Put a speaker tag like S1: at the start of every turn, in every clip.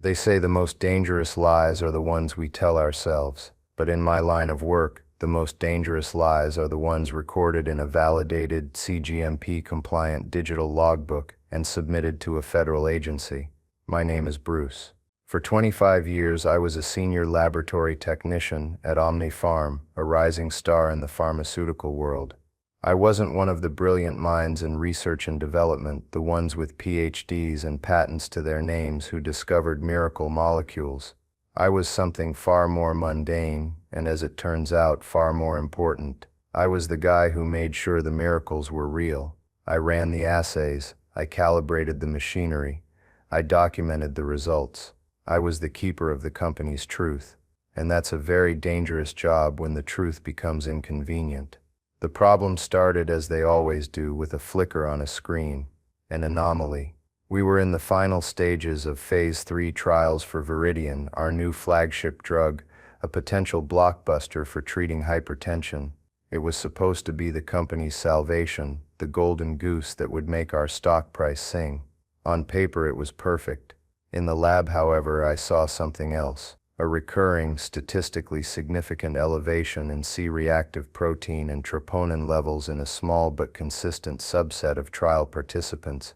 S1: They say the most dangerous lies are the ones we tell ourselves, but in my line of work, the most dangerous lies are the ones recorded in a validated CGMP-compliant digital logbook and submitted to a federal agency. My name is Bruce. For 25 years, I was a senior laboratory technician at Omni Pharm, a rising star in the pharmaceutical world. I wasn't one of the brilliant minds in research and development, the ones with PhDs and patents to their names who discovered miracle molecules. I was something far more mundane, and as it turns out, far more important. I was the guy who made sure the miracles were real. I ran the assays, I calibrated the machinery, I documented the results. I was the keeper of the company's truth, and that's a very dangerous job when the truth becomes inconvenient. The problem started, as they always do, with a flicker on a screen, an anomaly. We were in the final stages of Phase 3 trials for Viridian, our new flagship drug, a potential blockbuster for treating hypertension. It was supposed to be the company's salvation, the golden goose that would make our stock price sing. On paper it was perfect. In the lab, however, I saw something else. A recurring, statistically significant elevation in C-reactive protein and troponin levels in a small but consistent subset of trial participants,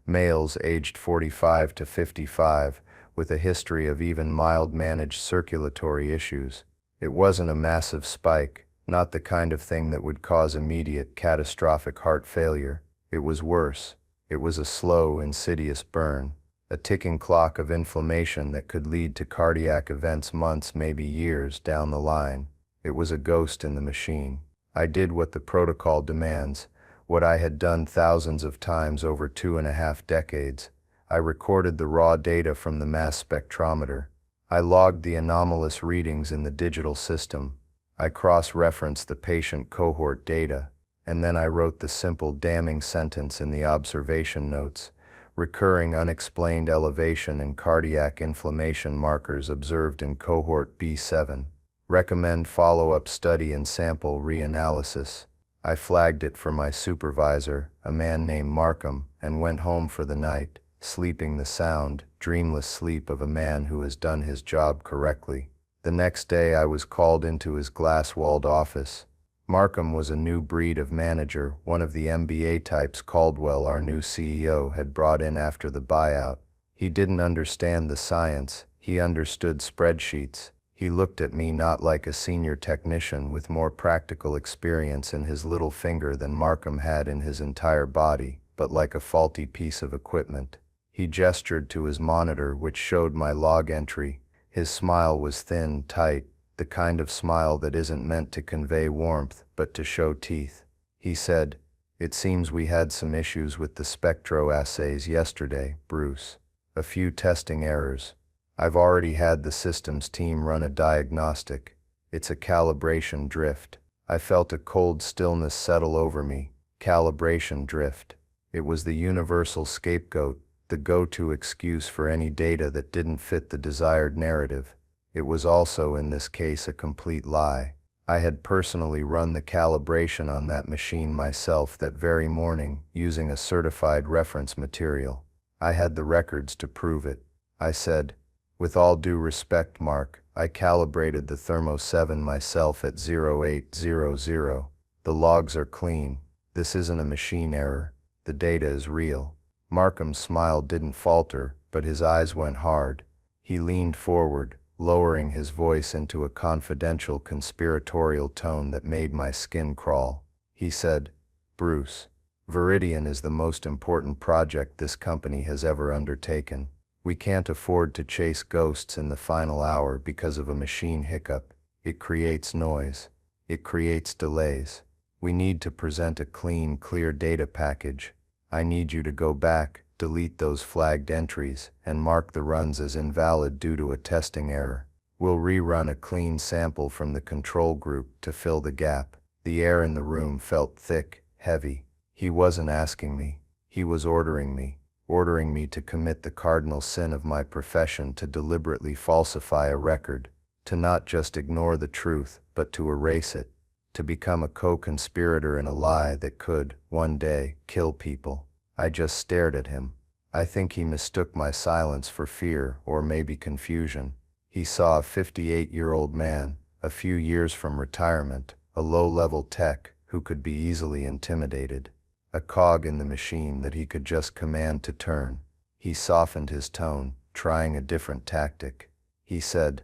S1: males aged 45 to 55, with a history of even mild-managed circulatory issues. It wasn't a massive spike, not the kind of thing that would cause immediate, catastrophic heart failure. It was worse. It was a slow, insidious burn. A ticking clock of inflammation that could lead to cardiac events months, maybe years, down the line. It was a ghost in the machine. I did what the protocol demands, what I had done thousands of times over 2.5 decades. I recorded the raw data from the mass spectrometer. I logged the anomalous readings in the digital system. I cross-referenced the patient cohort data, and then I wrote the simple, damning sentence in the observation notes. Recurring unexplained elevation in cardiac inflammation markers observed in cohort B7. Recommend follow-up study and sample reanalysis. I flagged it for my supervisor, a man named Markham, and went home for the night, sleeping the sound, dreamless sleep of a man who has done his job correctly. The next day I was called into his glass-walled office. Markham was a new breed of manager, one of the MBA types Caldwell, our new CEO, had brought in after the buyout. He didn't understand the science, he understood spreadsheets. He looked at me not like a senior technician with more practical experience in his little finger than Markham had in his entire body, but like a faulty piece of equipment. He gestured to his monitor, which showed my log entry. His smile was thin, tight, the kind of smile that isn't meant to convey warmth, but to show teeth. He said, "It seems we had some issues with the spectroassays yesterday, Bruce. A few testing errors. I've already had the systems team run a diagnostic. It's a calibration drift." I felt a cold stillness settle over me. Calibration drift. It was the universal scapegoat, the go-to excuse for any data that didn't fit the desired narrative. It was also, in this case, a complete lie. I had personally run the calibration on that machine myself that very morning, using a certified reference material. I had the records to prove it. I said, "With all due respect, Mark, I calibrated the Thermo 7 myself at 0800. The logs are clean. This isn't a machine error. The data is real." Markham's smile didn't falter, but his eyes went hard. He leaned forward, lowering his voice into a confidential, conspiratorial tone that made my skin crawl. He said, "Bruce, Viridian is the most important project this company has ever undertaken. We can't afford to chase ghosts in the final hour because of a machine hiccup. It creates noise. It creates delays. We need to present a clean, clear data package. I need you to go back, delete those flagged entries, and mark the runs as invalid due to a testing error. We'll rerun a clean sample from the control group to fill the gap." The air in the room felt thick, heavy. He wasn't asking me. He was ordering me to commit the cardinal sin of my profession, to deliberately falsify a record, to not just ignore the truth, but to erase it, to become a co-conspirator in a lie that could, one day, kill people. I just stared at him. I think he mistook my silence for fear or maybe confusion. He saw a 58-year-old man, a few years from retirement, a low-level tech who could be easily intimidated, a cog in the machine that he could just command to turn. He softened his tone, trying a different tactic. He said,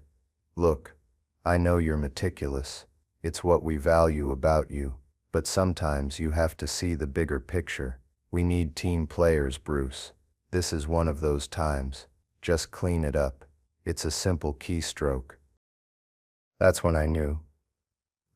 S1: "Look, I know you're meticulous. It's what we value about you. But sometimes you have to see the bigger picture. We need team players, Bruce. This is one of those times. Just clean it up. It's a simple keystroke." That's when I knew.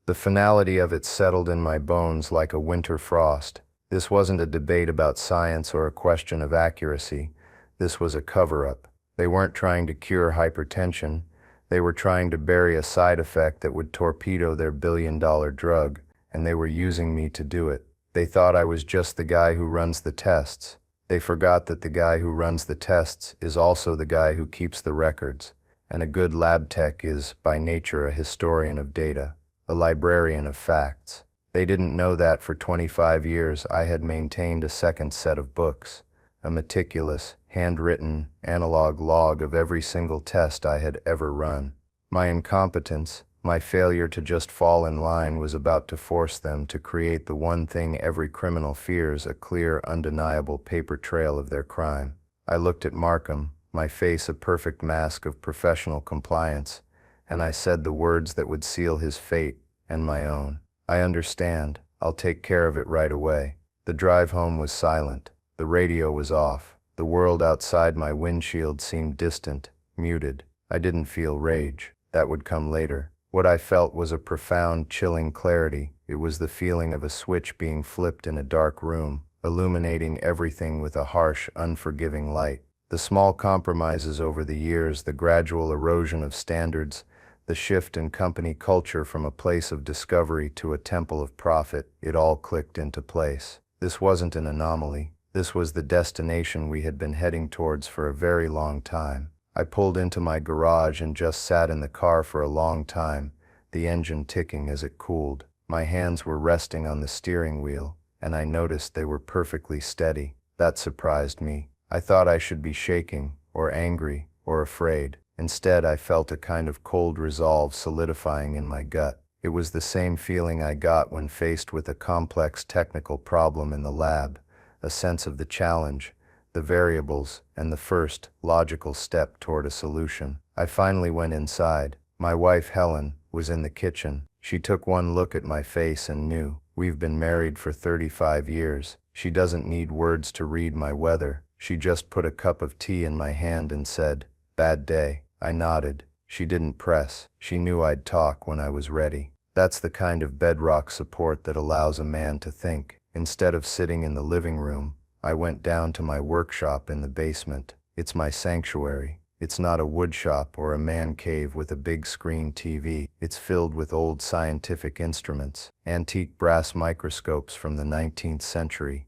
S1: The finality of it settled in my bones like a winter frost. This wasn't a debate about science or a question of accuracy. This was a cover-up. They weren't trying to cure hypertension. They were trying to bury a side effect that would torpedo their billion-dollar drug, and they were using me to do it. They thought I was just the guy who runs the tests. They forgot that the guy who runs the tests is also the guy who keeps the records, and a good lab tech is, by nature, a historian of data, a librarian of facts. They didn't know that for 25 years I had maintained a second set of books, a meticulous, handwritten, analog log of every single test I had ever run. My incompetence, my failure to just fall in line was about to force them to create the one thing every criminal fears, a clear, undeniable paper trail of their crime. I looked at Markham, my face a perfect mask of professional compliance, and I said the words that would seal his fate and my own. "I understand. I'll take care of it right away." The drive home was silent. The radio was off. The world outside my windshield seemed distant, muted. I didn't feel rage. That would come later. What I felt was a profound, chilling clarity. It was the feeling of a switch being flipped in a dark room, illuminating everything with a harsh, unforgiving light. The small compromises over the years, the gradual erosion of standards, the shift in company culture from a place of discovery to a temple of profit, it all clicked into place. This wasn't an anomaly. This was the destination we had been heading towards for a very long time. I pulled into my garage and just sat in the car for a long time, the engine ticking as it cooled. My hands were resting on the steering wheel, and I noticed they were perfectly steady. That surprised me. I thought I should be shaking, or angry, or afraid. Instead, I felt a kind of cold resolve solidifying in my gut. It was the same feeling I got when faced with a complex technical problem in the lab, a sense of the challenge, the variables, and the first, logical step toward a solution. I finally went inside. My wife, Helen, was in the kitchen. She took one look at my face and knew. We've been married for 35 years. She doesn't need words to read my weather. She just put a cup of tea in my hand and said, "Bad day." I nodded. She didn't press. She knew I'd talk when I was ready. That's the kind of bedrock support that allows a man to think. Instead of sitting in the living room, I went down to my workshop in the basement. It's my sanctuary. It's not a woodshop or a man cave with a big screen TV. It's filled with old scientific instruments, antique brass microscopes from the 19th century,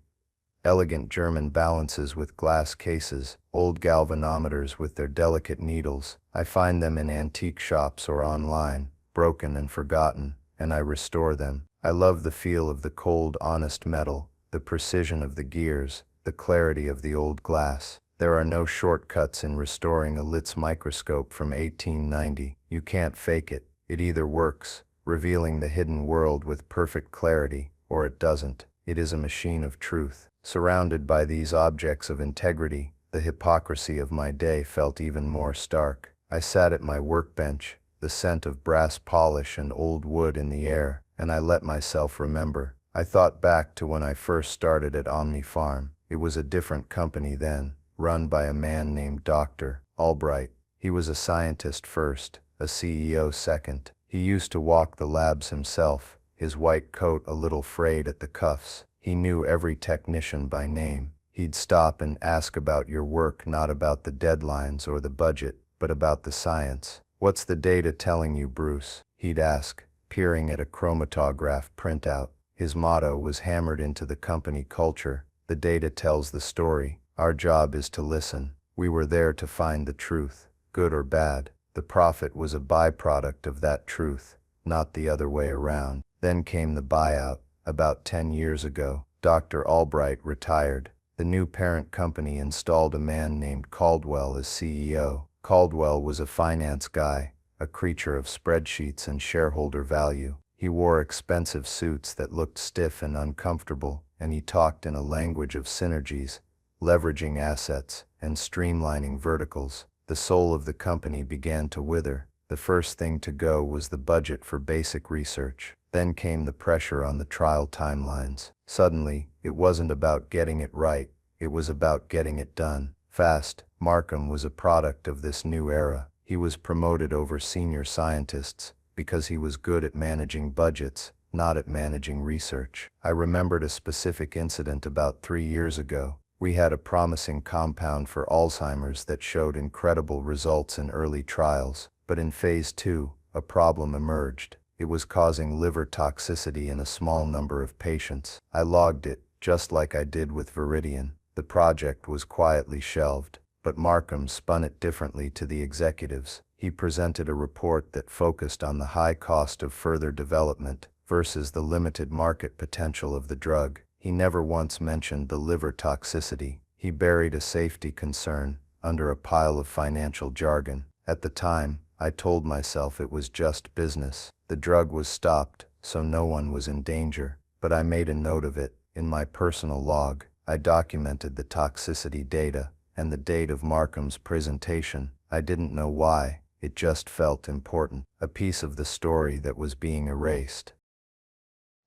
S1: elegant German balances with glass cases, old galvanometers with their delicate needles. I find them in antique shops or online, broken and forgotten, and I restore them. I love the feel of the cold, honest metal, the precision of the gears, the clarity of the old glass. There are no shortcuts in restoring a Litz microscope from 1890. You can't fake it. It either works, revealing the hidden world with perfect clarity, or it doesn't. It is a machine of truth. Surrounded by these objects of integrity, the hypocrisy of my day felt even more stark. I sat at my workbench, the scent of brass polish and old wood in the air, and I let myself remember. I thought back to when I first started at Omni Farm. It was a different company then, run by a man named Dr. Albright. He was a scientist first, a CEO second. He used to walk the labs himself, his white coat a little frayed at the cuffs. He knew every technician by name. He'd stop and ask about your work, not about the deadlines or the budget, but about the science. "What's the data telling you, Bruce?" he'd ask, peering at a chromatograph printout. His motto was hammered into the company culture. The data tells the story. Our job is to listen. We were there to find the truth, good or bad. The profit was a byproduct of that truth, not the other way around. Then came the buyout. About 10 years ago, Dr. Albright retired. The new parent company installed a man named Caldwell as CEO. Caldwell was a finance guy, a creature of spreadsheets and shareholder value. He wore expensive suits that looked stiff and uncomfortable, and he talked in a language of synergies, leveraging assets, and streamlining verticals. The soul of the company began to wither. The first thing to go was the budget for basic research. Then came the pressure on the trial timelines. Suddenly, it wasn't about getting it right, it was about getting it done fast. Markham was a product of this new era. He was promoted over senior scientists because he was good at managing budgets, not at managing research. I remembered a specific incident about 3 years ago. We had a promising compound for Alzheimer's that showed incredible results in early trials, but in phase 2, a problem emerged. It was causing liver toxicity in a small number of patients. I logged it, just like I did with Viridian. The project was quietly shelved, but Markham spun it differently to the executives. He presented a report that focused on the high cost of further development versus the limited market potential of the drug. He never once mentioned the liver toxicity. He buried a safety concern under a pile of financial jargon. At the time, I told myself it was just business. The drug was stopped, so no one was in danger, but I made a note of it. In my personal log, I documented the toxicity data and the date of Markham's presentation. I didn't know why, it just felt important, a piece of the story that was being erased.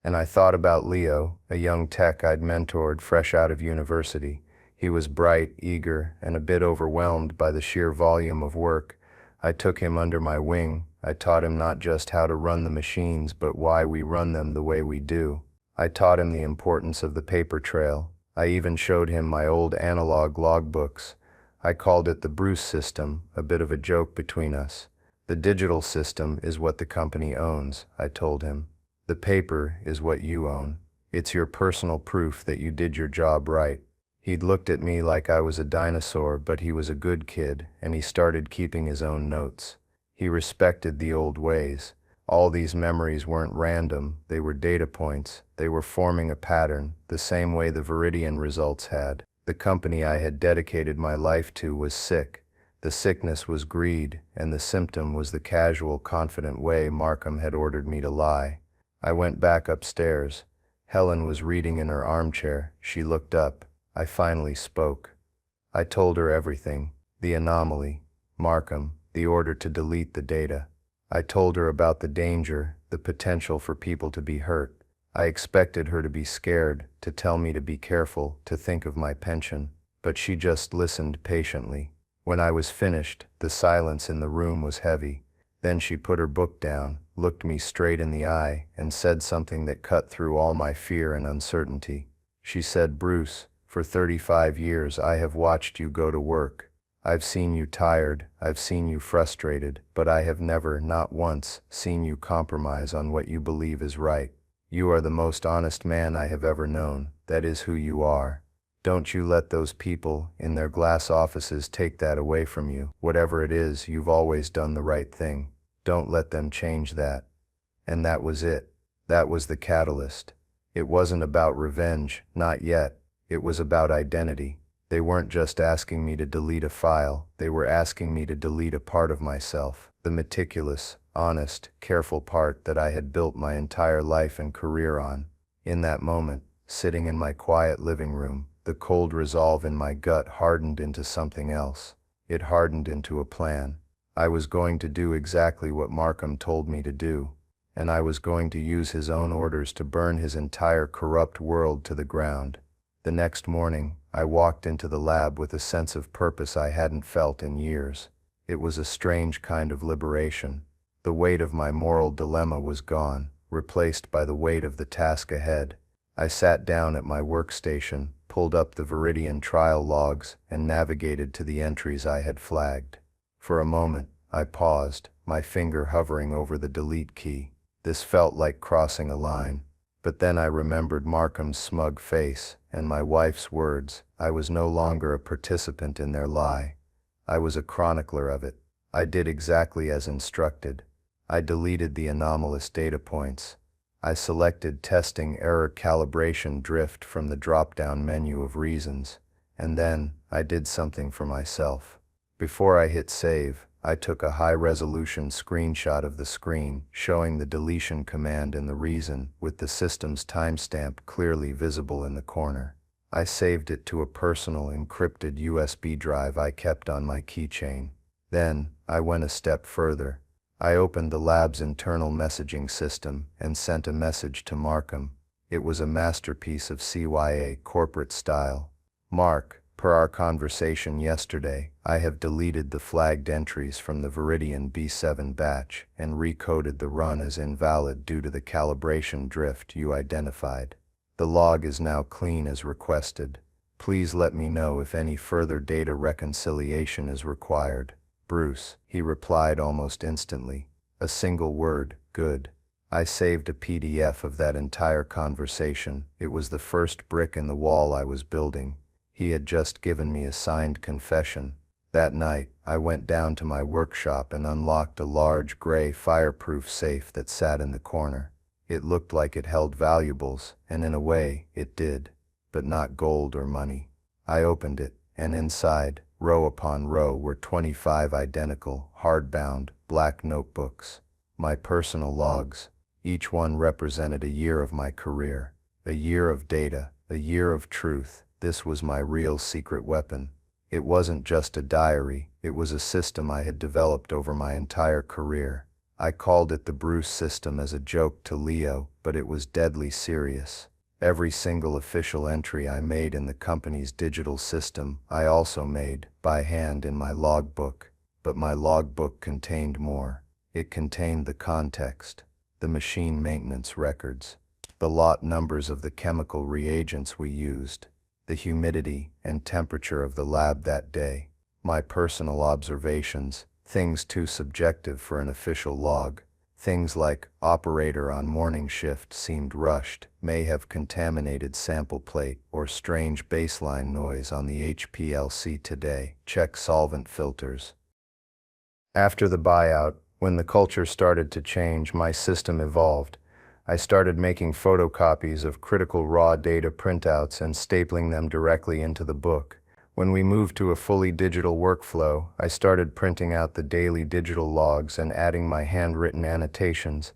S1: And I thought about Leo, a young tech I'd mentored fresh out of university. He was bright, eager, and a bit overwhelmed by the sheer volume of work. I took him under my wing. I taught him not just how to run the machines, but why we run them the way we do. I taught him the importance of the paper trail. I even showed him my old analog logbooks. I called it the Bruce system, a bit of a joke between us. The digital system is what the company owns, I told him. The paper is what you own. It's your personal proof that you did your job right. He'd looked at me like I was a dinosaur, but he was a good kid, and he started keeping his own notes. He respected the old ways. All these memories weren't random, they were data points. They were forming a pattern, the same way the Viridian results had. The company I had dedicated my life to was sick. The sickness was greed, and the symptom was the casual, confident way Markham had ordered me to lie. I went back upstairs. Helen was reading in her armchair. She looked up. I finally spoke. I told her everything. The anomaly, Markham, the order to delete the data. I told her about the danger, the potential for people to be hurt. I expected her to be scared, to tell me to be careful, to think of my pension. But she just listened patiently. When I was finished, the silence in the room was heavy. Then she put her book down, looked me straight in the eye, and said something that cut through all my fear and uncertainty. She said, "Bruce, for 35 years I have watched you go to work. I've seen you tired, I've seen you frustrated, but I have never, not once, seen you compromise on what you believe is right. You are the most honest man I have ever known. That is who you are. Don't you let those people in their glass offices take that away from you. Whatever it is, you've always done the right thing. Don't let them change that." And that was it. That was the catalyst. It wasn't about revenge, not yet. It was about identity. They weren't just asking me to delete a file, they were asking me to delete a part of myself, the meticulous, honest, careful part that I had built my entire life and career on. In that moment, sitting in my quiet living room, the cold resolve in my gut hardened into something else. It hardened into a plan. I was going to do exactly what Markham told me to do, and I was going to use his own orders to burn his entire corrupt world to the ground. The next morning, I walked into the lab with a sense of purpose I hadn't felt in years. It was a strange kind of liberation. The weight of my moral dilemma was gone, replaced by the weight of the task ahead. I sat down at my workstation, pulled up the Viridian trial logs, and navigated to the entries I had flagged. For a moment, I paused, my finger hovering over the delete key. This felt like crossing a line. But then I remembered Markham's smug face and my wife's words. I was no longer a participant in their lie. I was a chronicler of it. I did exactly as instructed. I deleted the anomalous data points. I selected testing error calibration drift from the drop-down menu of reasons. And then, I did something for myself. Before I hit save, I took a high-resolution screenshot of the screen, showing the deletion command and the reason, with the system's timestamp clearly visible in the corner. I saved it to a personal encrypted USB drive I kept on my keychain. Then, I went a step further. I opened the lab's internal messaging system and sent a message to Markham. It was a masterpiece of CYA corporate style. Mark, per our conversation yesterday, I have deleted the flagged entries from the Viridian B7 batch and recoded the run as invalid due to the calibration drift you identified. The log is now clean as requested. Please let me know if any further data reconciliation is required. Bruce, he replied almost instantly. A single word, good. I saved a PDF of that entire conversation. It was the first brick in the wall I was building. He had just given me a signed confession. That night, I went down to my workshop and unlocked a large gray fireproof safe that sat in the corner. It looked like it held valuables, and in a way, it did, but not gold or money. I opened it, and inside, row upon row, were 25 identical, hardbound, black notebooks. My personal logs. Each one represented a year of my career, a year of data, a year of truth. This was my real secret weapon. It wasn't just a diary, it was a system I had developed over my entire career. I called it the Bruce system as a joke to Leo, but it was deadly serious. Every single official entry I made in the company's digital system, I also made, by hand in my logbook. But my logbook contained more. It contained the context, the machine maintenance records, the lot numbers of the chemical reagents we used, the humidity and temperature of the lab that day, my personal observations, things too subjective for an official log. Things like, operator on morning shift seemed rushed, may have contaminated sample plate, or strange baseline noise on the HPLC today, check solvent filters. After the buyout, when the culture started to change, my system evolved. I started making photocopies of critical raw data printouts and stapling them directly into the book. When we moved to a fully digital workflow, I started printing out the daily digital logs and adding my handwritten annotations.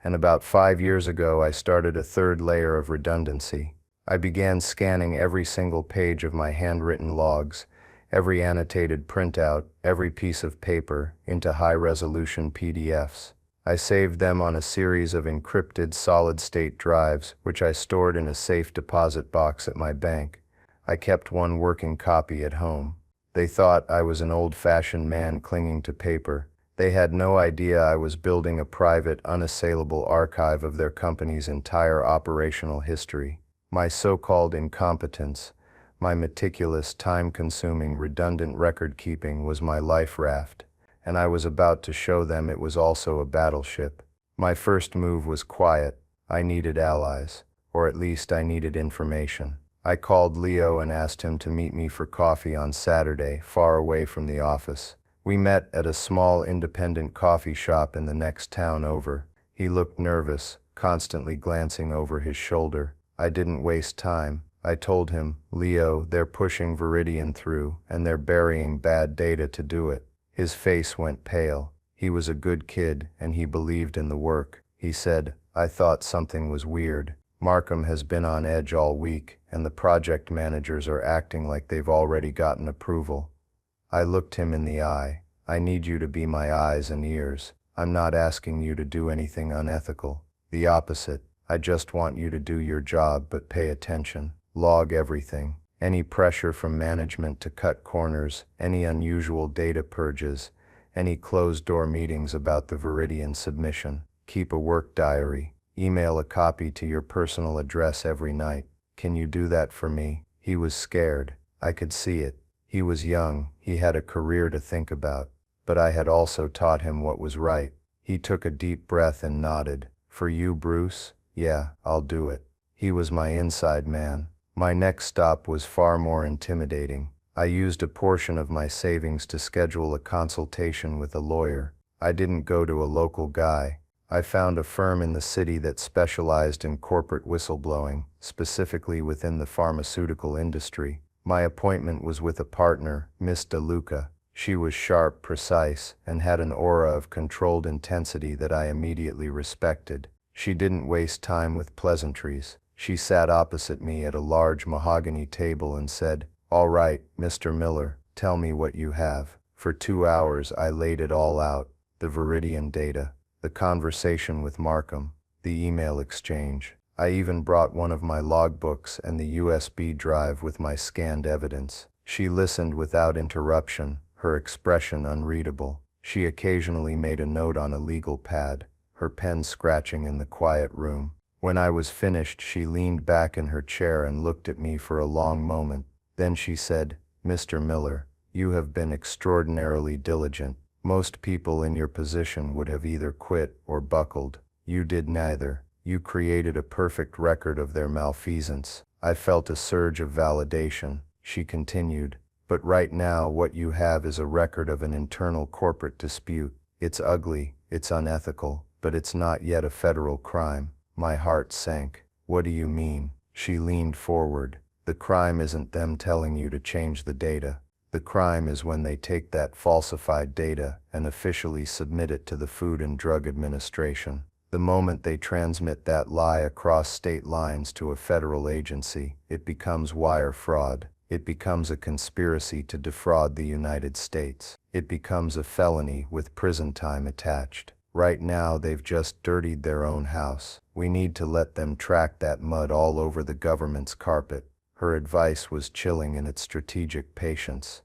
S1: And about 5 years ago, I started a third layer of redundancy. I began scanning every single page of my handwritten logs, every annotated printout, every piece of paper, into high-resolution PDFs. I saved them on a series of encrypted solid-state drives, which I stored in a safe deposit box at my bank. I kept one working copy at home. They thought I was an old-fashioned man clinging to paper. They had no idea I was building a private, unassailable archive of their company's entire operational history. My so-called incompetence, my meticulous, time-consuming, redundant record-keeping was my life raft, and I was about to show them it was also a battleship. My first move was quiet. I needed allies, or at least I needed information. I called Leo and asked him to meet me for coffee on Saturday, far away from the office. We met at a small independent coffee shop in the next town over. He looked nervous, constantly glancing over his shoulder. I didn't waste time. I told him, Leo, they're pushing Viridian through, and they're burying bad data to do it. His face went pale. He was a good kid, and he believed in the work. He said, I thought something was weird. Markham has been on edge all week, and the project managers are acting like they've already gotten approval. I looked him in the eye. I need you to be my eyes and ears. I'm not asking you to do anything unethical. The opposite. I just want you to do your job, but pay attention. Log everything. Any pressure from management to cut corners, any unusual data purges, any closed-door meetings about the Viridian submission. Keep a work diary. Email a copy to your personal address every night. Can you do that for me? He was scared. I could see it. He was young. He had a career to think about. But I had also taught him what was right. He took a deep breath and nodded. For you, Bruce? Yeah, I'll do it. He was my inside man. My next stop was far more intimidating. I used a portion of my savings to schedule a consultation with a lawyer. I didn't go to a local guy. I found a firm in the city that specialized in corporate whistleblowing, specifically within the pharmaceutical industry. My appointment was with a partner, Miss DeLuca. She was sharp, precise, and had an aura of controlled intensity that I immediately respected. She didn't waste time with pleasantries. She sat opposite me at a large mahogany table and said, "All right, Mr. Miller, tell me what you have." For 2 hours I laid it all out: the Viridian data, the conversation with Markham, the email exchange. I even brought one of my logbooks and the USB drive with my scanned evidence. She listened without interruption, her expression unreadable. She occasionally made a note on a legal pad, her pen scratching in the quiet room. When I was finished, she leaned back in her chair and looked at me for a long moment. Then she said, "Mr. Miller, you have been extraordinarily diligent. Most people in your position would have either quit or buckled. You did neither. You created a perfect record of their malfeasance." I felt a surge of validation. She continued, "But right now what you have is a record of an internal corporate dispute. It's ugly, it's unethical, but it's not yet a federal crime." My heart sank. "What do you mean?" She leaned forward. "The crime isn't them telling you to change the data. The crime is when they take that falsified data and officially submit it to the Food and Drug Administration. The moment they transmit that lie across state lines to a federal agency, it becomes wire fraud. It becomes a conspiracy to defraud the United States. It becomes a felony with prison time attached. Right now they've just dirtied their own house. We need to let them track that mud all over the government's carpet." Her advice was chilling in its strategic patience.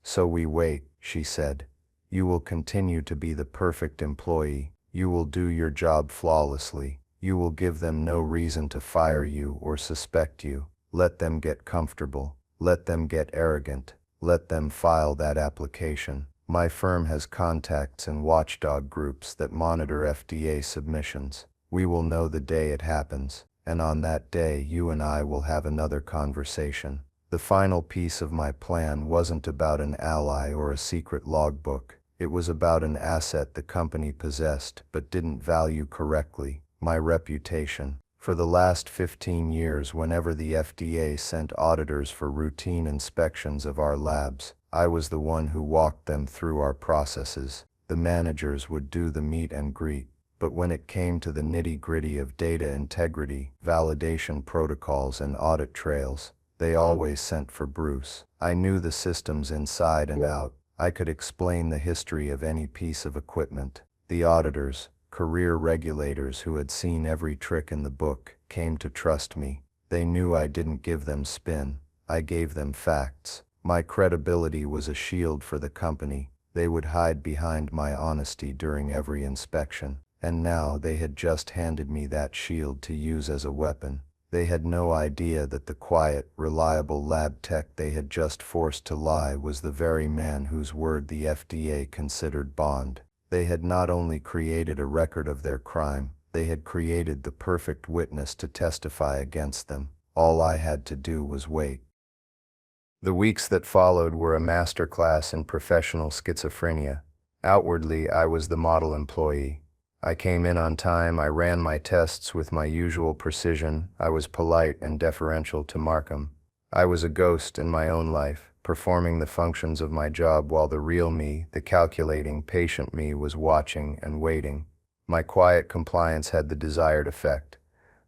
S1: "So we wait," she said. "You will continue to be the perfect employee. You will do your job flawlessly. You will give them no reason to fire you or suspect you. Let them get comfortable. Let them get arrogant. Let them file that application. My firm has contacts in watchdog groups that monitor FDA submissions. We will know the day it happens, and on that day you and I will have another conversation." The final piece of my plan wasn't about an ally or a secret logbook. It was about an asset the company possessed but didn't value correctly: my reputation. For the last 15 years, whenever the FDA sent auditors for routine inspections of our labs, I was the one who walked them through our processes. The managers would do the meet and greet. But when it came to the nitty-gritty of data integrity, validation protocols, and audit trails, they always sent for Bruce. I knew the systems inside and out. I could explain the history of any piece of equipment. The auditors, career regulators who had seen every trick in the book, came to trust me. They knew I didn't give them spin. I gave them facts. My credibility was a shield for the company. They would hide behind my honesty during every inspection. And now they had just handed me that shield to use as a weapon. They had no idea that the quiet, reliable lab tech they had just forced to lie was the very man whose word the FDA considered bond. They had not only created a record of their crime, they had created the perfect witness to testify against them. All I had to do was wait. The weeks that followed were a masterclass in professional schizophrenia. Outwardly, I was the model employee. I came in on time, I ran my tests with my usual precision, I was polite and deferential to Markham. I was a ghost in my own life, performing the functions of my job while the real me, the calculating, patient me, was watching and waiting. My quiet compliance had the desired effect.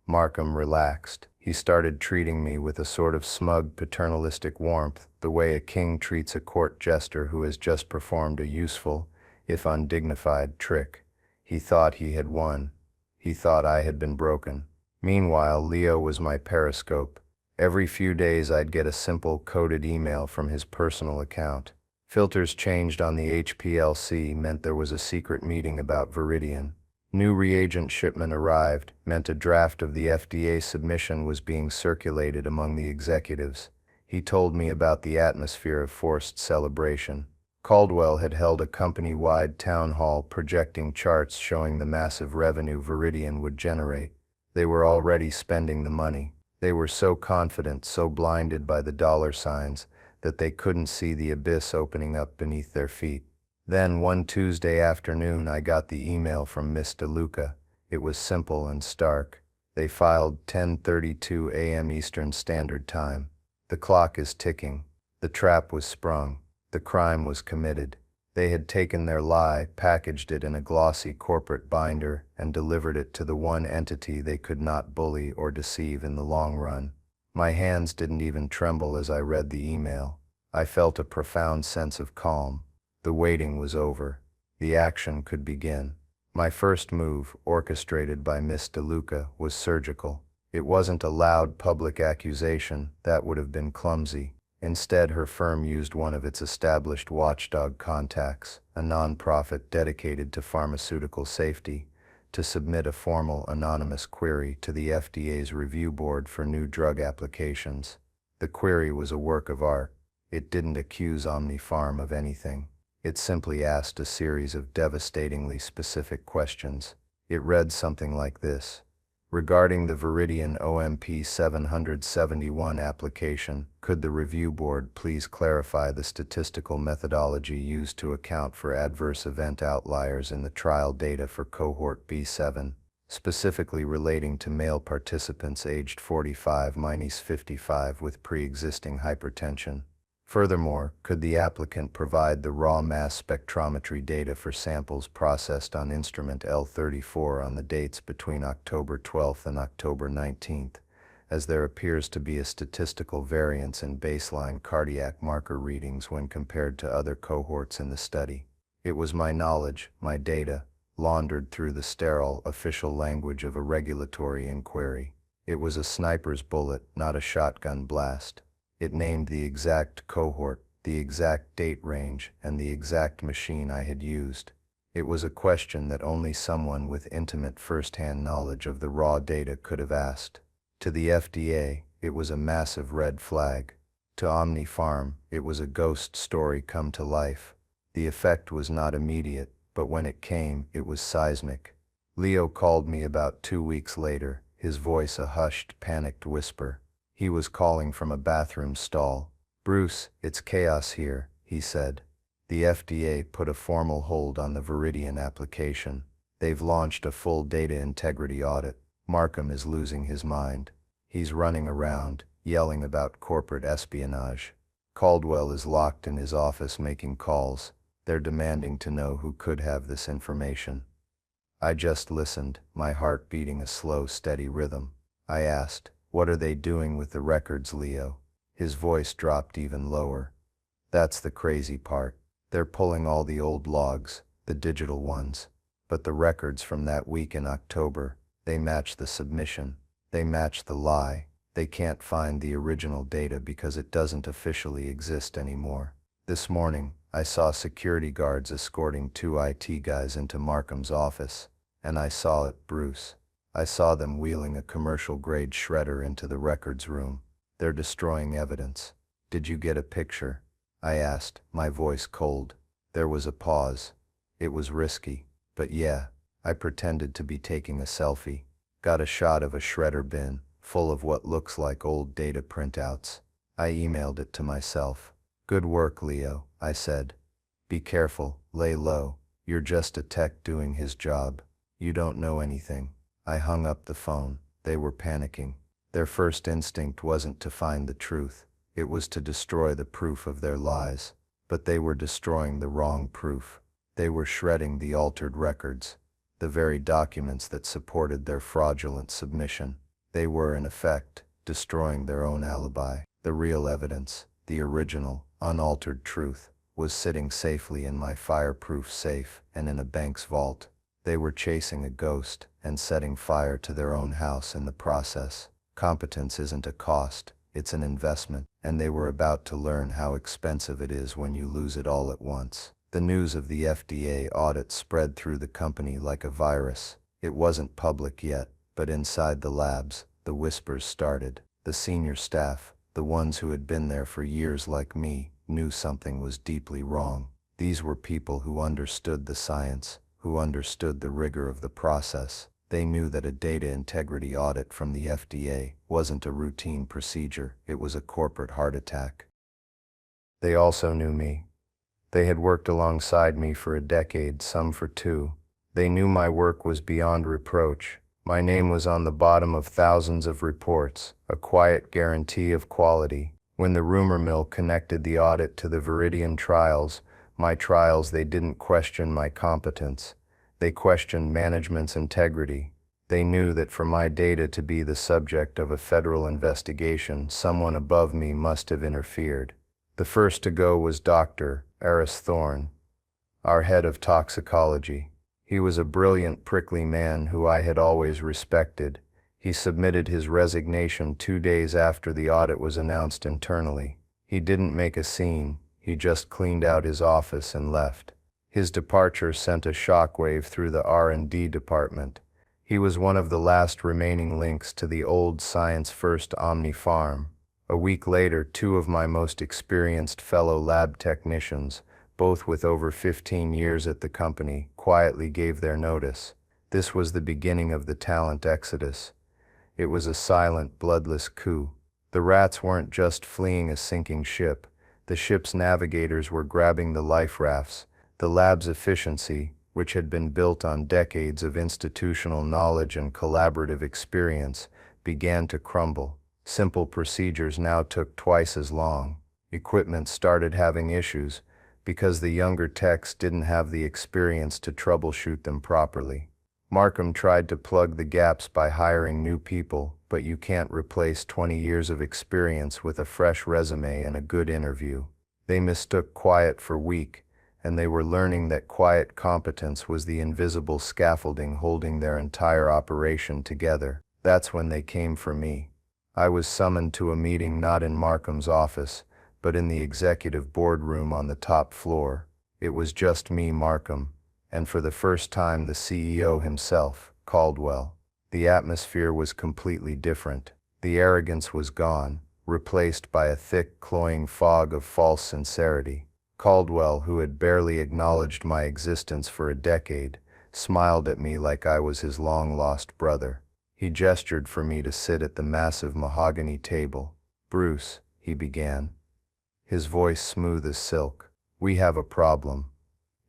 S1: Markham relaxed. He started treating me with a sort of smug, paternalistic warmth, the way a king treats a court jester who has just performed a useful, if undignified, trick. He thought he had won. He thought I had been broken. Meanwhile, Leo was my periscope. Every few days I'd get a simple, coded email from his personal account. Filters changed on the HPLC meant there was a secret meeting about Viridian. New reagent shipment arrived, meant a draft of the FDA submission was being circulated among the executives. He told me about the atmosphere of forced celebration. Caldwell had held a company-wide town hall projecting charts showing the massive revenue Viridian would generate. They were already spending the money. They were so confident, so blinded by the dollar signs, that they couldn't see the abyss opening up beneath their feet. Then, one Tuesday afternoon, I got the email from Miss DeLuca. It was simple and stark. They filed 10:32 a.m. Eastern Standard Time. The clock is ticking. The trap was sprung. The crime was committed. They had taken their lie, packaged it in a glossy corporate binder, and delivered it to the one entity they could not bully or deceive in the long run. My hands didn't even tremble as I read the email. I felt a profound sense of calm. The waiting was over. The action could begin. My first move, orchestrated by Miss DeLuca, was surgical. It wasn't a loud public accusation. That would have been clumsy. Instead, her firm used one of its established watchdog contacts, a nonprofit dedicated to pharmaceutical safety, to submit a formal anonymous query to the FDA's review board for new drug applications. The query was a work of art. It didn't accuse OmniPharm of anything. It simply asked a series of devastatingly specific questions. It read something like this. Regarding the Viridian OMP 771 application, could the review board please clarify the statistical methodology used to account for adverse event outliers in the trial data for cohort B7, specifically relating to male participants aged 45-55 with pre-existing hypertension? Furthermore, could the applicant provide the raw mass spectrometry data for samples processed on instrument L34 on the dates between October 12th and October 19th, as there appears to be a statistical variance in baseline cardiac marker readings when compared to other cohorts in the study? It was my knowledge, my data, laundered through the sterile, official language of a regulatory inquiry. It was a sniper's bullet, not a shotgun blast. It named the exact cohort, the exact date range, and the exact machine I had used. It was a question that only someone with intimate first-hand knowledge of the raw data could have asked. To the FDA, it was a massive red flag. To OmniPharm, it was a ghost story come to life. The effect was not immediate, but when it came, it was seismic. Leo called me about 2 weeks later, his voice a hushed, panicked whisper. He was calling from a bathroom stall. "Bruce, it's chaos here," he said. "The FDA put a formal hold on the Viridian application. They've launched a full data integrity audit. Markham is losing his mind. He's running around, yelling about corporate espionage. Caldwell is locked in his office making calls. They're demanding to know who could have this information." I just listened, my heart beating a slow, steady rhythm. I asked, "What are they doing with the records, Leo?" His voice dropped even lower. "That's the crazy part. They're pulling all the old logs, the digital ones. But the records from that week in October, they match the submission. They match the lie. They can't find the original data because it doesn't officially exist anymore. This morning, I saw security guards escorting 2 IT guys into Markham's office. And I saw it, Bruce. I saw them wheeling a commercial-grade shredder into the records room. They're destroying evidence. Did you get a picture?" I asked, my voice cold. There was a pause. It was risky, but yeah, I pretended to be taking a selfie. Got a shot of a shredder bin, full of what looks like old data printouts. I emailed it to myself. "Good work, Leo," I said. "Be careful, lay low. You're just a tech doing his job. You don't know anything." I hung up the phone. They were panicking. Their first instinct wasn't to find the truth. It was to destroy the proof of their lies. But they were destroying the wrong proof. They were shredding the altered records, the very documents that supported their fraudulent submission. They were, in effect, destroying their own alibi. The real evidence, the original, unaltered truth, was sitting safely in my fireproof safe and in a bank's vault. They were chasing a ghost and setting fire to their own house in the process. Competence isn't a cost, it's an investment, and they were about to learn how expensive it is when you lose it all at once. The news of the FDA audit spread through the company like a virus. It wasn't public yet, but inside the labs, the whispers started. The senior staff, the ones who had been there for years like me, knew something was deeply wrong. These were people who understood the science, who understood the rigor of the process. They knew that a data integrity audit from the FDA wasn't a routine procedure, it was a corporate heart attack. They also knew me. They had worked alongside me for a decade, some for 2. They knew my work was beyond reproach. My name was on the bottom of thousands of reports, a quiet guarantee of quality. When the rumor mill connected the audit to the Viridian trials, my trials, they didn't question my competence. They questioned management's integrity. They knew that for my data to be the subject of a federal investigation, someone above me must have interfered. The first to go was Dr. Eris Thorne, our head of toxicology. He was a brilliant, prickly man who I had always respected. He submitted his resignation 2 days after the audit was announced internally. He didn't make a scene, he just cleaned out his office and left. His departure sent a shockwave through the R&D department. He was one of the last remaining links to the old science-first Omni Farm. A week later, 2 of my most experienced fellow lab technicians, both with over 15 years at the company, quietly gave their notice. This was the beginning of the talent exodus. It was a silent, bloodless coup. The rats weren't just fleeing a sinking ship. The ship's navigators were grabbing the life rafts. The lab's efficiency, which had been built on decades of institutional knowledge and collaborative experience, began to crumble. Simple procedures now took twice as long. Equipment started having issues because the younger techs didn't have the experience to troubleshoot them properly. Markham tried to plug the gaps by hiring new people, but you can't replace 20 years of experience with a fresh resume and a good interview. They mistook quiet for weak, and they were learning that quiet competence was the invisible scaffolding holding their entire operation together. That's when they came for me. I was summoned to a meeting not in Markham's office, but in the executive boardroom on the top floor. It was just me, Markham, and for the first time the CEO himself, Caldwell. The atmosphere was completely different. The arrogance was gone, replaced by a thick, cloying fog of false sincerity. Caldwell, who had barely acknowledged my existence for a decade, smiled at me like I was his long-lost brother. He gestured for me to sit at the massive mahogany table. "Bruce," he began, his voice smooth as silk, "we have a problem.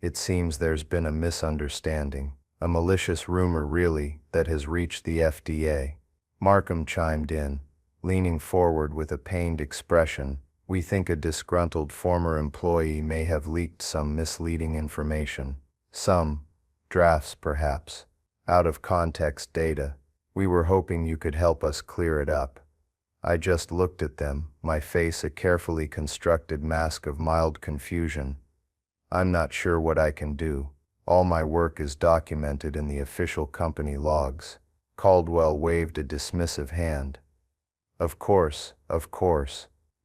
S1: It seems there's been a misunderstanding, a malicious rumor really, that has reached the FDA." Markham chimed in, leaning forward with a pained expression. "We think a disgruntled former employee may have leaked some misleading information. Some drafts, perhaps. Out of context data. We were hoping you could help us clear it up." I just looked at them, my face a carefully constructed mask of mild confusion. "I'm not sure what I can do. All my work is documented in the official company logs." Caldwell waved a dismissive hand. Of course.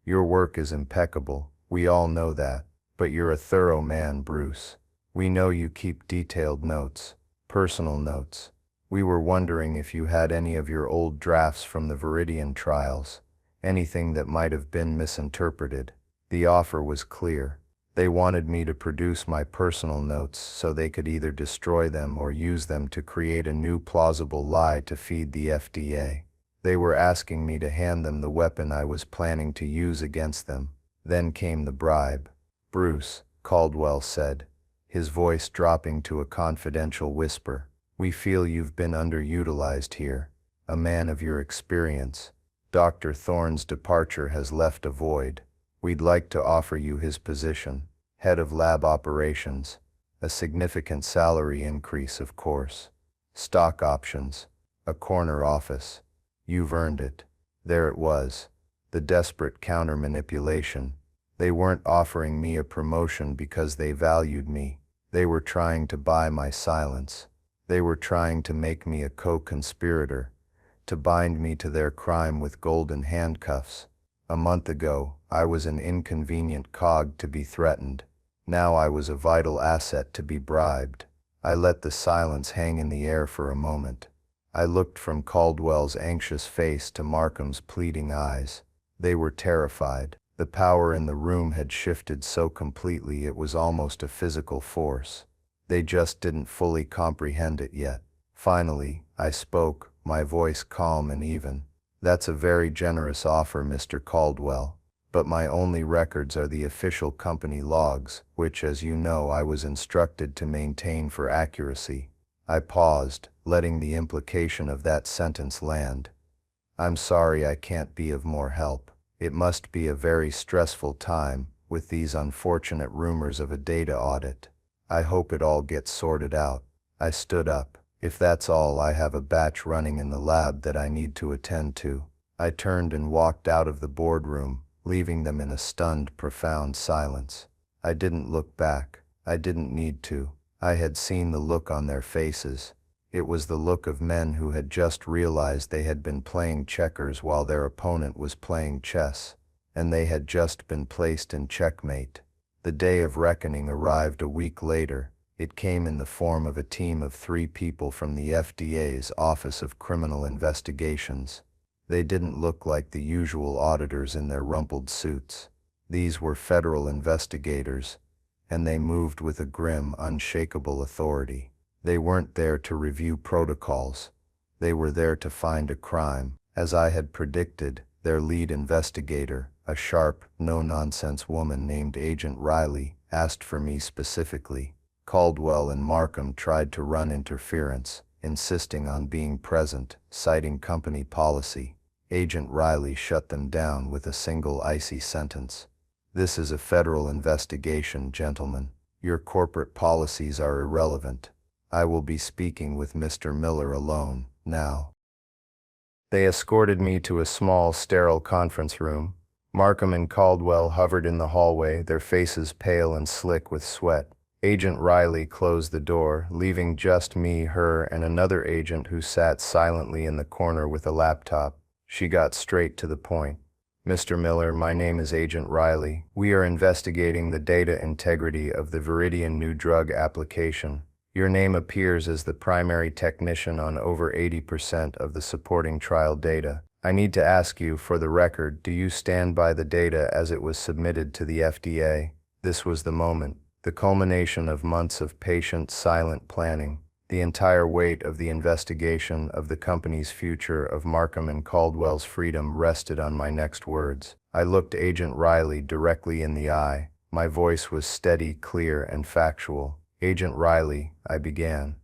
S1: Your work is impeccable, we all know that. But you're a thorough man, Bruce. We know you keep detailed notes, personal notes. We were wondering if you had any of your old drafts from the Viridian trials, anything that might have been misinterpreted. The offer was clear. They wanted me to produce my personal notes so they could either destroy them or use them to create a new plausible lie to feed the FDA. They were asking me to hand them the weapon I was planning to use against them. Then came the bribe. "Bruce," Caldwell said, his voice dropping to a confidential whisper, "we feel you've been underutilized here. A man of your experience. Dr. Thorne's departure has left a void. We'd like to offer you his position, head of lab operations. A significant salary increase, of course. Stock options. A corner office. You've earned it." There it was, the desperate counter-manipulation. They weren't offering me a promotion because they valued me. They were trying to buy my silence. They were trying to make me a co-conspirator, to bind me to their crime with golden handcuffs. A month ago, I was an inconvenient cog to be threatened. Now I was a vital asset to be bribed. I let the silence hang in the air for a moment. I looked from Caldwell's anxious face to Markham's pleading eyes. They were terrified. The power in the room had shifted so completely it was almost a physical force. They just didn't fully comprehend it yet. Finally, I spoke, my voice calm and even. "That's a very generous offer, Mr. Caldwell. But my only records are the official company logs, which, as you know, I was instructed to maintain for accuracy." I paused, letting the implication of that sentence land. "I'm sorry I can't be of more help." It must be a very stressful time, with these unfortunate rumors of a data audit. I hope it all gets sorted out. I stood up. If that's all, I have a batch running in the lab that I need to attend to. I turned and walked out of the boardroom, leaving them in a stunned, profound silence. I didn't look back. I didn't need to. I had seen the look on their faces. It was the look of men who had just realized they had been playing checkers while their opponent was playing chess, and they had just been placed in checkmate. The day of reckoning arrived a week later. It came in the form of a team of 3 people from the FDA's Office of Criminal Investigations. They didn't look like the usual auditors in their rumpled suits. These were federal investigators, and they moved with a grim, unshakable authority. They weren't there to review protocols. They were there to find a crime. As I had predicted, their lead investigator, a sharp, no-nonsense woman named Agent Riley, asked for me specifically. Caldwell and Markham tried to run interference, insisting on being present, citing company policy. Agent Riley shut them down with a single icy sentence. "This is a federal investigation, gentlemen. Your corporate policies are irrelevant. I will be speaking with Mr. Miller alone, now." They escorted me to a small, sterile conference room. Markham and Caldwell hovered in the hallway, their faces pale and slick with sweat. Agent Riley closed the door, leaving just me, her, and another agent who sat silently in the corner with a laptop. She got straight to the point. "Mr. Miller, my name is Agent Riley. We are investigating the data integrity of the Viridian new drug application. Your name appears as the primary technician on over 80% of the supporting trial data. I need to ask you, for the record, do you stand by the data as it was submitted to the FDA?" This was the moment, the culmination of months of patient, silent planning. The entire weight of the investigation of the company's future, of Markham and Caldwell's freedom, rested on my next words. I looked Agent Riley directly in the eye. My voice was steady, clear, and factual. "Agent Riley," I began,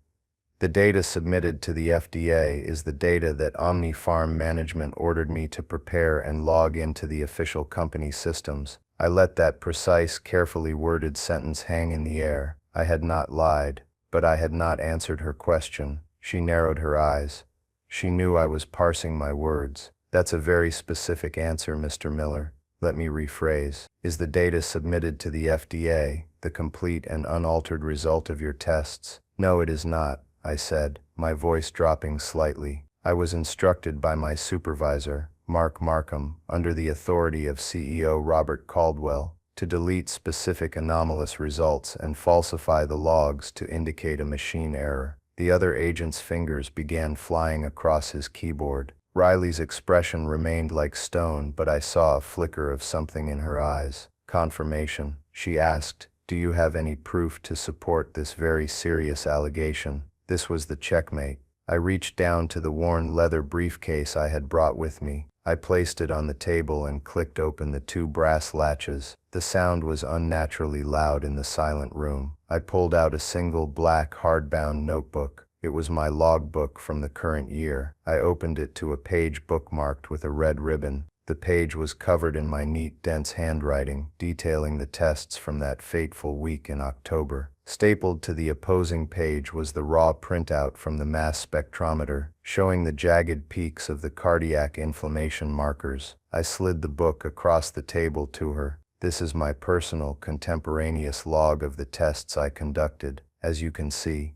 S1: "the data submitted to the FDA is the data that Omni Farm Management ordered me to prepare and log into the official company systems." I let that precise, carefully worded sentence hang in the air. I had not lied, but I had not answered her question. She narrowed her eyes. She knew I was parsing my words. "That's a very specific answer, Mr. Miller. Let me rephrase. Is the data submitted to the FDA the complete and unaltered result of your tests?" "No, it is not," I said, my voice dropping slightly. "I was instructed by my supervisor, Mark Markham, under the authority of CEO Robert Caldwell, to delete specific anomalous results and falsify the logs to indicate a machine error." The other agent's fingers began flying across his keyboard. Riley's expression remained like stone, but I saw a flicker of something in her eyes. "Confirmation?" she asked. "Do you have any proof to support this very serious allegation?" This was the checkmate. I reached down to the worn leather briefcase I had brought with me. I placed it on the table and clicked open the 2 brass latches. The sound was unnaturally loud in the silent room. I pulled out a single black hardbound notebook. It was my logbook from the current year. I opened it to a page bookmarked with a red ribbon. The page was covered in my neat, dense handwriting, detailing the tests from that fateful week in October. Stapled to the opposing page was the raw printout from the mass spectrometer, showing the jagged peaks of the cardiac inflammation markers. I slid the book across the table to her. "This is my personal, contemporaneous log of the tests I conducted. As you can see,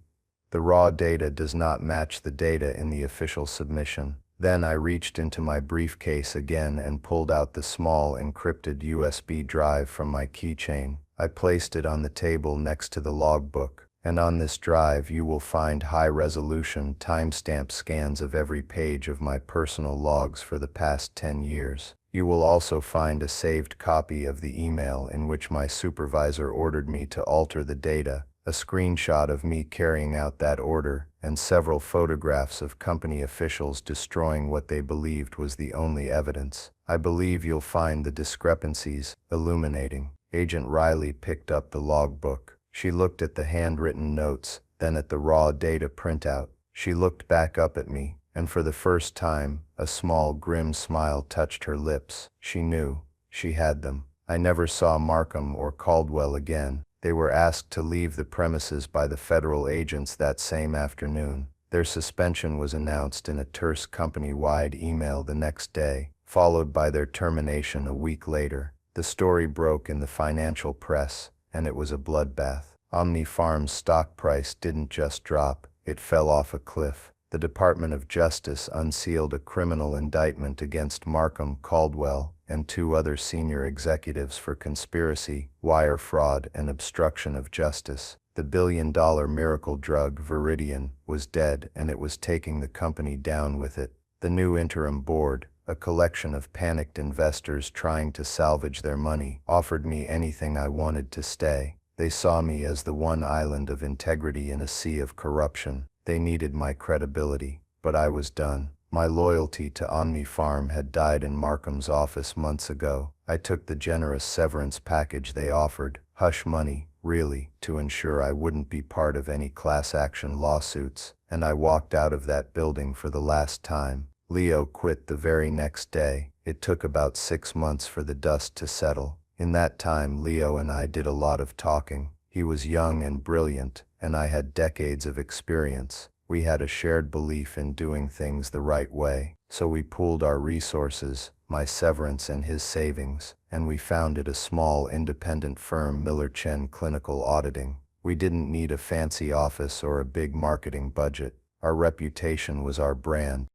S1: the raw data does not match the data in the official submission." Then I reached into my briefcase again and pulled out the small encrypted USB drive from my keychain. I placed it on the table next to the logbook, and on this drive you will find high-resolution, timestamp scans of every page of my personal logs for the past 10 years. You will also find a saved copy of the email in which my supervisor ordered me to alter the data, a screenshot of me carrying out that order, and several photographs of company officials destroying what they believed was the only evidence. I believe you'll find the discrepancies illuminating. Agent Riley picked up the logbook. She looked at the handwritten notes, then at the raw data printout. She looked back up at me, And for the first time, a small, grim smile touched her lips. She knew. She had them. I never saw Markham or Caldwell again. They were asked to leave the premises by the federal agents that same afternoon. Their suspension was announced in a terse company-wide email the next day, followed by their termination a week later. The story broke in the financial press, and it was a bloodbath. Omni Farm's stock price didn't just drop, it fell off a cliff. The Department of Justice unsealed a criminal indictment against Markham, Caldwell, and 2 other senior executives for conspiracy, wire fraud, and obstruction of justice. The billion-dollar miracle drug, Viridian, was dead, and it was taking the company down with it. The new interim board, a collection of panicked investors trying to salvage their money, offered me anything I wanted to stay. They saw me as the one island of integrity in a sea of corruption. They needed my credibility, but I was done. My loyalty to Omni Farm had died in Markham's office months ago. I took the generous severance package they offered, hush money, really, to ensure I wouldn't be part of any class action lawsuits, and I walked out of that building for the last time. Leo quit the very next day. It took about 6 months for the dust to settle. In that time, Leo and I did a lot of talking. He was young and brilliant, and I had decades of experience. We had a shared belief in doing things the right way, so we pooled our resources, my severance and his savings, and we founded a small independent firm, Miller Chen Clinical Auditing. We didn't need a fancy office or a big marketing budget. Our reputation was our brand.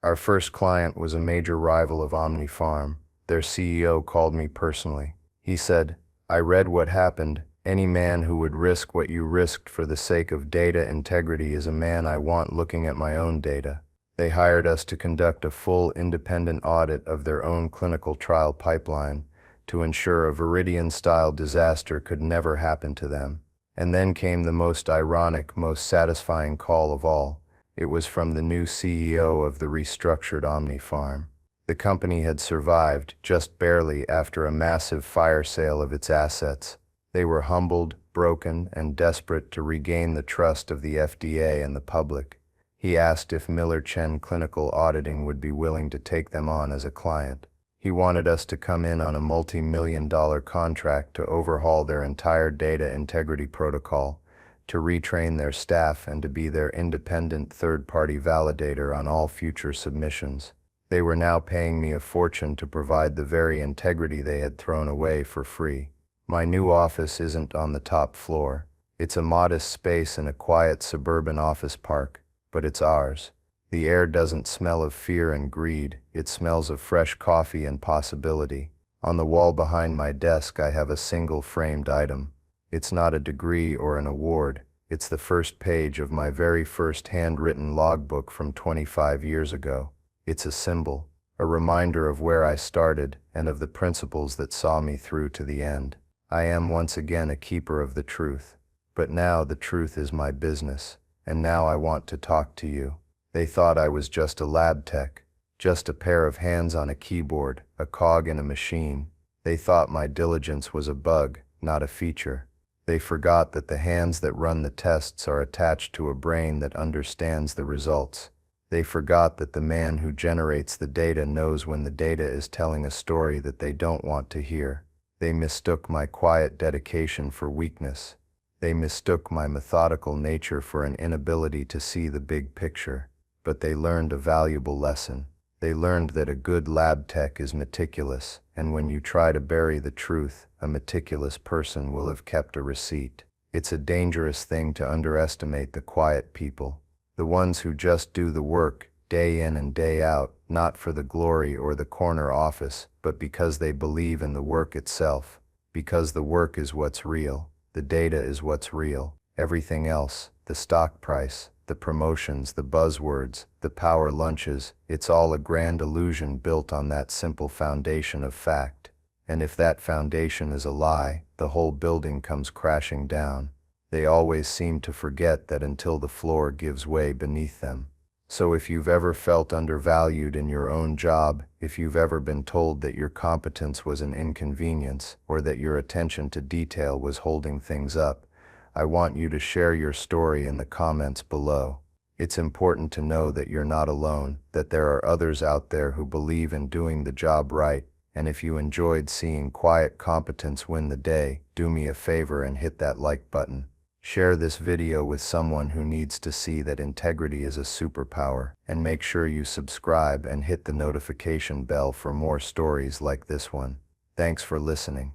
S1: Our first client was a major rival of Omni Farm. Their CEO called me personally. He said, "I read what happened. Any man who would risk what you risked for the sake of data integrity is a man I want looking at my own data." They hired us to conduct a full independent audit of their own clinical trial pipeline to ensure a Viridian-style disaster could never happen to them. And then came the most ironic, most satisfying call of all. It was from the new CEO of the restructured Omni Farm. The company had survived, just barely, after a massive fire sale of its assets. They were humbled, broken, and desperate to regain the trust of the FDA and the public. He asked if Miller Chen Clinical Auditing would be willing to take them on as a client. He wanted us to come in on a multi-million-dollar contract to overhaul their entire data integrity protocol, to retrain their staff, and to be their independent third-party validator on all future submissions. They were now paying me a fortune to provide the very integrity they had thrown away for free. My new office isn't on the top floor. It's a modest space in a quiet suburban office park, but it's ours. The air doesn't smell of fear and greed. It smells of fresh coffee and possibility. On the wall behind my desk, I have a single framed item. It's not a degree or an award. It's the first page of my very first handwritten logbook from 25 years ago. It's a symbol, a reminder of where I started and of the principles that saw me through to the end. I am once again a keeper of the truth. But now the truth is my business, and now I want to talk to you. They thought I was just a lab tech, just a pair of hands on a keyboard, a cog in a machine. They thought my diligence was a bug, not a feature. They forgot that the hands that run the tests are attached to a brain that understands the results. They forgot that the man who generates the data knows when the data is telling a story that they don't want to hear. They mistook my quiet dedication for weakness. They mistook my methodical nature for an inability to see the big picture. But they learned a valuable lesson. They learned that a good lab tech is meticulous, and when you try to bury the truth, a meticulous person will have kept a receipt. It's a dangerous thing to underestimate the quiet people, the ones who just do the work, day in and day out, not for the glory or the corner office, but because they believe in the work itself. Because the work is what's real, the data is what's real. Everything else, the stock price, the promotions, the buzzwords, the power lunches, it's all a grand illusion built on that simple foundation of fact. And if that foundation is a lie, the whole building comes crashing down. They always seem to forget that until the floor gives way beneath them. So if you've ever felt undervalued in your own job, if you've ever been told that your competence was an inconvenience, or that your attention to detail was holding things up, I want you to share your story in the comments below. It's important to know that you're not alone, that there are others out there who believe in doing the job right, and if you enjoyed seeing quiet competence win the day, do me a favor and hit that like button. Share this video with someone who needs to see that integrity is a superpower, and make sure you subscribe and hit the notification bell for more stories like this one. Thanks for listening.